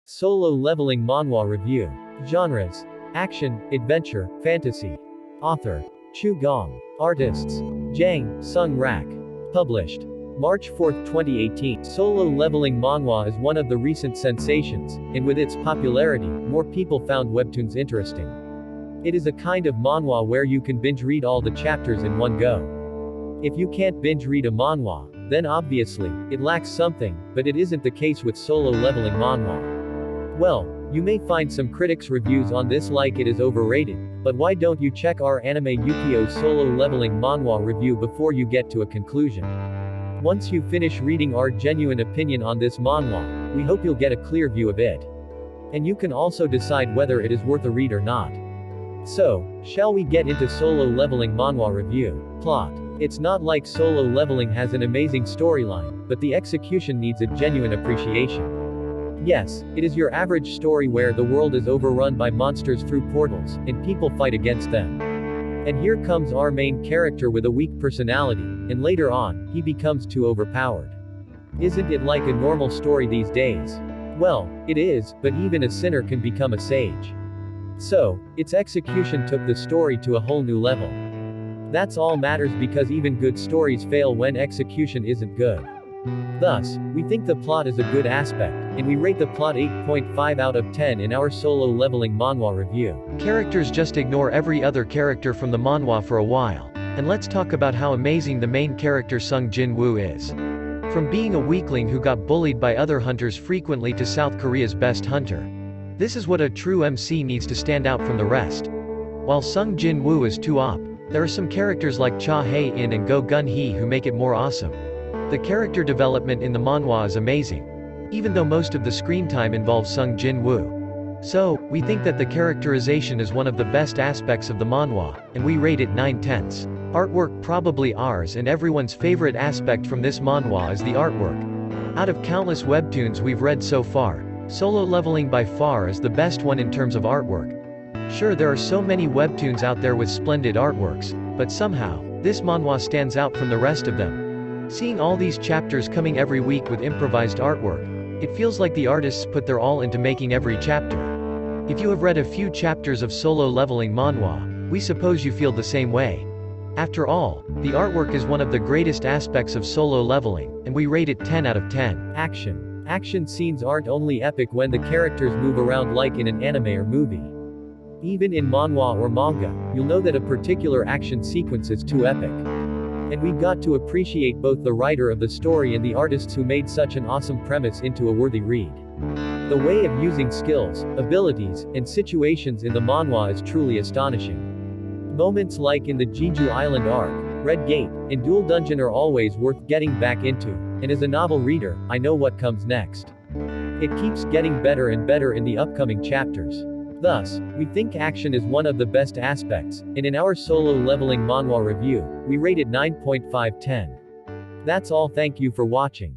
Solo Leveling Manhwa Review. Genres: Action, Adventure, Fantasy. Author: Chu Gong. Artists: Jang Sung Rak. Published March 4, 2018. Solo Leveling Manhwa is one of the recent sensations, and with its popularity, more people found webtoons interesting. It is a kind of manhwa where you can binge read all the chapters in one go. If you can't binge read a manhwa, then obviously, it lacks something, but it isn't the case with Solo Leveling Manhwa. Well, you may find some critics' reviews on this like it is overrated, but why don't you check our Anime Yukio's Solo Leveling Manhwa review before you get to a conclusion? Once you finish reading our genuine opinion on this manhwa, we hope you'll get a clear view of it. And you can also decide whether it is worth a read or not. So, shall we get into Solo Leveling Manhwa review? Plot. It's not like Solo Leveling has an amazing storyline, but the execution needs a genuine appreciation. Yes, it is your average story where the world is overrun by monsters through portals, and people fight against them. And here comes our main character with a weak personality, and later on, he becomes too overpowered. Isn't it like a normal story these days? Well, it is, but even a sinner can become a sage. So, its execution took the story to a whole new level. That's all matters because even good stories fail when execution isn't good. Thus, we think the plot is a good aspect, and we rate the plot 8.5 out of 10 in our Solo Leveling Manhwa review. Characters just ignore every other character from the manhwa for a while. And let's talk about how amazing the main character Sung Jin-woo is. From being a weakling who got bullied by other hunters frequently to South Korea's best hunter. This is what a true MC needs to stand out from the rest. While Sung Jin-woo is too op, there are some characters like Cha Hae-in and Go Gun-hee who make it more awesome. The character development in the manhwa is amazing, even though most of the screen time involves Sung Jin-woo. So, we think that the characterization is one of the best aspects of the manhwa, and we rate it 9/10. Artwork probably ours and everyone's favorite aspect from this manhwa is the artwork. Out of countless webtoons we've read so far, Solo Leveling by far is the best one in terms of artwork. Sure, there are so many webtoons out there with splendid artworks, but somehow, this manhwa stands out from the rest of them. Seeing all these chapters coming every week with improvised artwork, it feels like the artists put their all into making every chapter. If you have read a few chapters of Solo Leveling Manhwa, we suppose you feel the same way. After all, the artwork is one of the greatest aspects of Solo Leveling, and we rate it 10 out of 10. Action. Action scenes aren't only epic when the characters move around like in an anime or movie. Even in manhwa or manga, you'll know that a particular action sequence is too epic. And we've got to appreciate both the writer of the story and the artists who made such an awesome premise into a worthy read. The way of using skills, abilities, and situations in the manhwa is truly astonishing. Moments like in the Jeju Island arc, Red Gate, and Dual Dungeon are always worth getting back into, and as a novel reader, I know what comes next. It keeps getting better and better in the upcoming chapters. Thus, we think action is one of the best aspects, and in our Solo Leveling Manhwa review, we rate it 9.5/10. That's all, thank you for watching.